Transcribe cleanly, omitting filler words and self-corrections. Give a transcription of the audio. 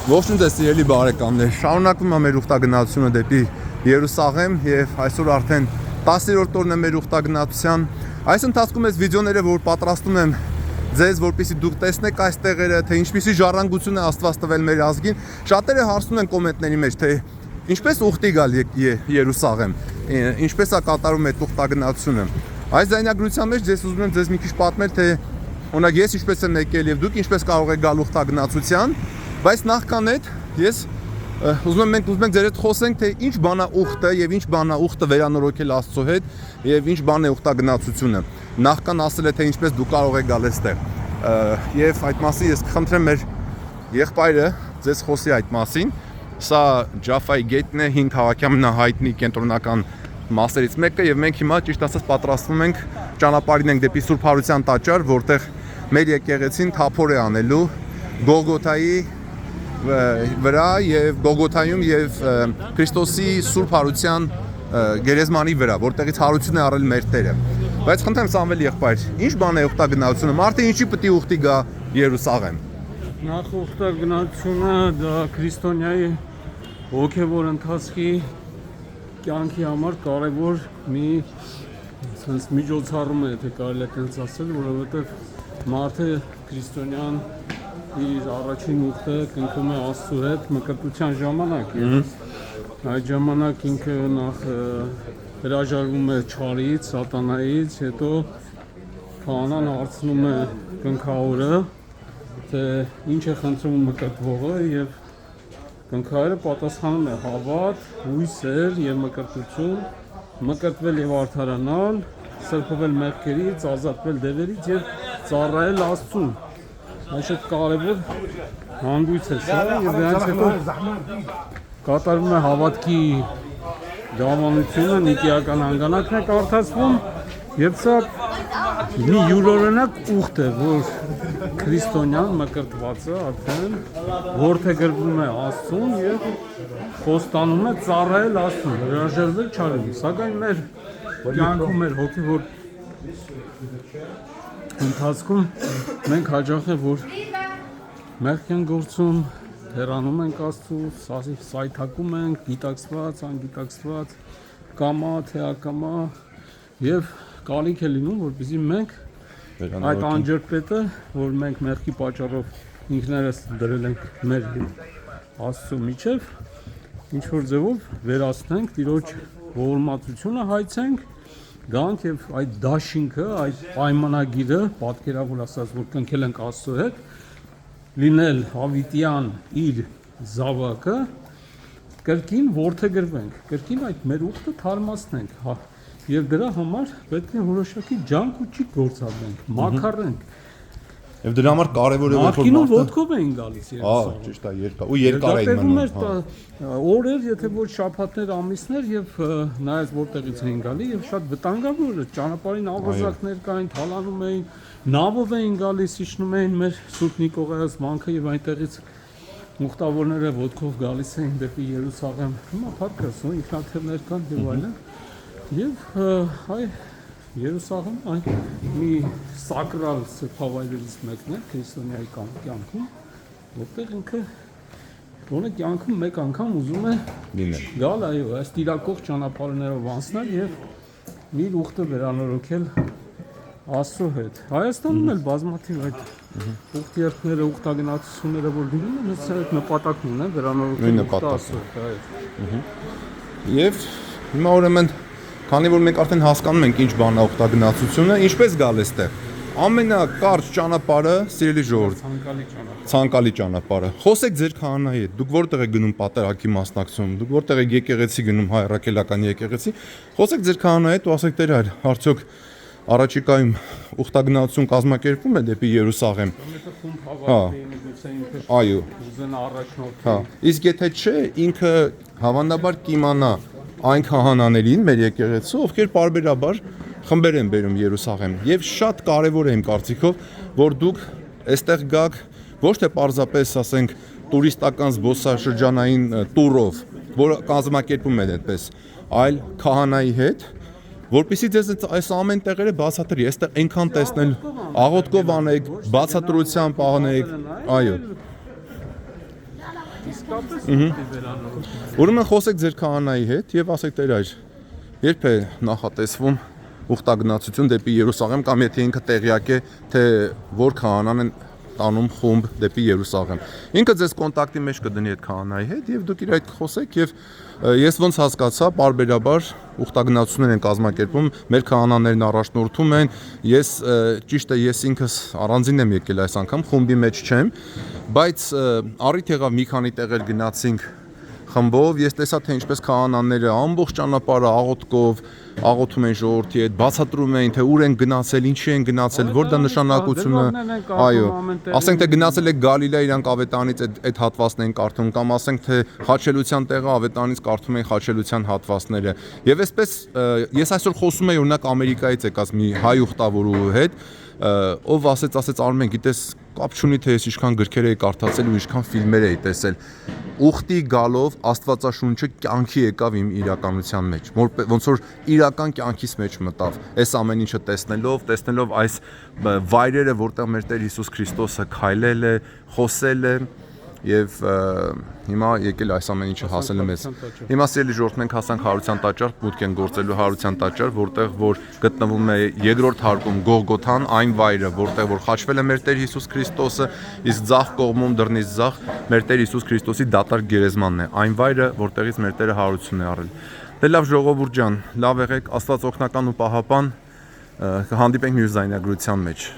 Ողջույն ձեզ սիրելի բարեկամներ, շարունակվում է մեր ուխտագնացությունը դեպի Երուսաղեմ եւ այսօր արդեն 10-րդ օրն է մեր ուխտագնացության։ Այս ընթացքում այս վիդեոները, որ պատրաստում եմ ձեզ, որպեսզի դուք տեսնեք այս տեղերը, թե ինչպիսի ժառանգություն է Աստված տվել մեր ազգին, շատերը հարցնում են կոմենտների մեջ, թե ինչպես ուխտի գալ Երուսաղեմ, ինչպես է կատարում այդ ուխտագնացությունը։ Այս ձայնագրության մեջ ես ուզում եմ ձեզ մի քիչ պատմել, թե օրինակ ես ինչպես եմ եկել եւ դուք ինչպես կարող եք գալ ուխտագնացության, բայց նախքան այդ ես ուզում ենք ձեր հետ խոսենք, թե ինչ բան է ուխտը եւ ինչ բան է ուխտը վերանորոգել Աստծո հետ եւ ինչ բան է ուխտագնացությունը։ Նախքան ասել է, թե ինչպես դու կարող եք գալ այստեղ։ Եվ այդ մասին ես կխնդրեմ մեր եղբայրը ձեզ խոսի այդ մասին։ Սա Ջաֆայի գետն է, 5 քաղաքի ամենահայտնի կենտրոնական մասերից մեկը եւ մենք հիմա ճիշտ ասած պատրաստվում ենք ճանապարհին ենք դեպի Սուրբ Հարության տաճար, որտեղ մեր եկեղեցին թափոր է անելու Գողգոթայի վրա եւ Գողգոթայում եւ Քրիստոսի Սուրբ Հարության գերեզմանի վրա, որտեղից հարություն է առել մեր Տերը։ Բայց խնդրեմ Սամվել եղբայր, ինչ բան է ուխտագնացությունը, մարդը ինչի պետք է ուխտի գա Երուսաղեմ։ Նախ ուխտագնացությունը դա քրիստոնյայի հոգևոր ընթացքի կյանքի համար կարևոր մի sense միջոցառում է, թե կարելի է այդպես ասել, որովհետև մարդը քրիստոնյան իր առաջին ուխտը կնքում է Աստծո հետ մկրտության ժամանակ։ Այդ ժամանակ ինքը նախ հրաժարվում է չարից, սատանայից, հետո քահանան հարցնում է կնքահորը, թե ինչ է խնդրում մկրտվողը եւ կնքահորը պատասխանում է հավատ, հույսեր եւ մկրտություն, մկրտվել եւ արդարանալ, սրբվել մեղքերից, ազատվել դևերից եւ ծառայել Աստծուն։ Այս շատ կարևոր հանգույց է սա եւ դրանից հետո կատարվում է հավատքի դավանությունը, նիկեական հանգանակն է կարդացվում եւ սա մի յուրօրինակ ուխտ է, որ քրիստոնյան մկրտվածը արդեն որդեգրվում է Աստծուն եւ խոստանում է ծառայել Աստծուն, հրաժարվել չարին։ Սակայն մեր կյանքում մեր հոգևոր ընթացքում մենք հաճախ է որ մեղք են գործում, հեռանում ենք Աստծուց, սայթակում ենք, գիտակցված, անգիտակցված, կամա թե ակամա եւ կարիք է լինում, որպեսզի մենք այդ անջրպետը, որ մենք մեղքի պատճառով ինքներս դրել ենք մեր Աստծո միջև, ինչ որ ձևով վերացնենք, Տիրոջ ողորմածությունը հայցենք, գանք եւ այդ դաշինքը, այդ պայմանագիրը, պատկերավոր ասած, որ կնքել ենք Աստծո հետ, լինել հավիտյան իր զավակը, կրկին որդեգրվենք, կրկին այդ մեր ուխտը թարմացնենք, եւ դրա համար պետք է որոշակի ջանք ու ճիգ գործադրենք, մաքարենք։ Եվ դրա համար կարևոր է որ մարդը ոտքով էին գալիս Երուսաղեմ։ Ճիշտ է, երկար ու երկար էին մնում։ Օրեր, եթե ոչ շաբաթներ, ամիսներ եւ նայած որտեղից էին գալի եւ շատ վտանգավոր է, ճանապարհին ավազակներ կային, թալանում էին, նավով էին գալիս, իջնում էին մեր Սուրբ Նիկողայոս վանքը եւ այնտեղից ուխտավորները ոտքով գալիս էին դեպի Երուսաղեմ։ Հիմա փառքս ու ինքնաթիռներ կան եւ այլն։ Եվ Երուսաղեմ այն մի սակրալ սրբավայրերից մեկն է քրիստոնյայի կյանքում, որտեղ ինքը որը կյանքում մեկ անգամ ուզում է գալ, այո, այս տիրակող ճանապարհներով անցնել եւ մի ուխտը վերանորոգել Աստծո հետ։ Հայաստանում էլ բազմաթիվ այդ ուխտերքները, ուխտագնացությունները որ լինում են, հենց այդ նպատակն ունեն վերանորոգել Աստծո հետ։ Եվ հիմա ուրեմն քանի որ մենք արդեն հասկանում ենք ինչ բան է ուխտագնացությունը, ինչպես գալ այստեղ։ Ամենակարճ ճանապարհը, սիրելի ժողովուրդ, ցանկալի ճանապարհը։ Խոսեք ձեր քահանայի հետ։ Դուք որտեղ եք գնում պատերակի մասնակցում, դուք որտեղ եք եկեղեցի գնում հայ առաքելական եկեղեցի։ Խոսեք ձեր քահանայի հետ ու ասեք Տեր հայր, արդյոք առաջիկայում ուխտագնացություն կազմակերպվում է դեպի Երուսաղեմ։ Այո։ Հա, իսկ եթե չէ, ինքը հավանաբար կիմանա այն քահանաներին մեր եկեղեցու, ովքեր պարբերաբար խմբեր են բերում Երուսաղեմ։ Եվ շատ կարևոր է իմ կարծիքով, որ դուք այստեղ գաք ոչ թե պարզապես, ասենք, տուրիստական զբոսաշրջանային տուրով, որը կազմակերպում են այդպես, այլ քահանայի հետ, որպեսզի ձեզ այս ամեն տեղերը բացատրի, այստեղ այնքան տեսնել, աղոթքով անեք, բացատրությամբ անեք, այո։ իսկապես պետք է վերանորոգել։ Ուրեմն խոսեք ձեր քահանայի հետ եւ ասեք Տեր այր, երբ է նախատեսվում ուխտագնացություն դեպի Երուսաղեմ կամ եթե ինքը տեղյակ է, թե որ քահանան են տանում խումբ դեպի Երուսաղեմ։ Ինքը ձեզ կոնտակտի մեջ կդնի այդ քահանայի հետ եւ դուք իր հետ խոսեք եւ ես ոնց հասկացա, բարբերաբար ուխտագնացություններ են կազմակերպում, մեր քահանաներն առաջնորդում են, ես ճիշտ է ես ինքս առանձին եմ եկել այս անգամ, խումբի մեջ չեմ, բայց առիթ եղավ մի քանի տեղեր գնացինք խմբով, ես տեսա թե ինչպես քահանաները ամբողջ ճանապարհը աղոթքով աղոթում են ժողովրդի հետ, բացատրում են թե ուր են գնացել, ինչի են գնացել, որ դա նշանակությունը, այո, ասենք թե գնացել եք Գալիլա իրանք ավետանից այդ հատվածն են կարդում կամ ասենք թե խաչելության տեղը ավետանից կարդում են խաչելության հատվածները։ Եվ այսպես ես այսօր խոսում եմ օրինակ Ամերիկայից եկած մի հայ ուխտավորու հետ, ով ասեց Արմեն, գիտես, կապ չունի թե ես ինչքան գրքեր էի կարդացել ու ինչքան ֆիլմեր էի տեսել։ Ուխտի գալով Աստվածաշունչը կյանքի եկավ իմ իրականության մեջ, ոնց որ իրական կյանքիս մեջ մտավ։ Այս ամեն ինչը տեսնելով այս վայրերը, որտեղ մեր Տեր Հիսուս Քրիստոսը քայլել է, խոսել է եւ հիմա եկել այս ամեն ինչը հասել է մեզ։ Հիմա սիրելի ժողովուրդ, մենք հասանք հարության տաճար, մուտք են գործելու հարության տաճար, որտեղ որ գտնվում է երկրորդ հարկում Գողգոթան, այն վայրը, որտեղ որ խաչվել է մեր Տեր Հիսուս Քրիստոսը, իսկ ձախ կողմում դռնից ձախ մեր Տեր Հիսուս Քրիստոսի դատարկ գերեզմանն է, այն վայրը, որտեղից մեր Տերը հարություն է առել։ Դե լավ ժողովուրդ ջան, լավ եղեք, Աստված օգնական ու պահապան, կհանդիպենք մյուս զայնագրության մեջ։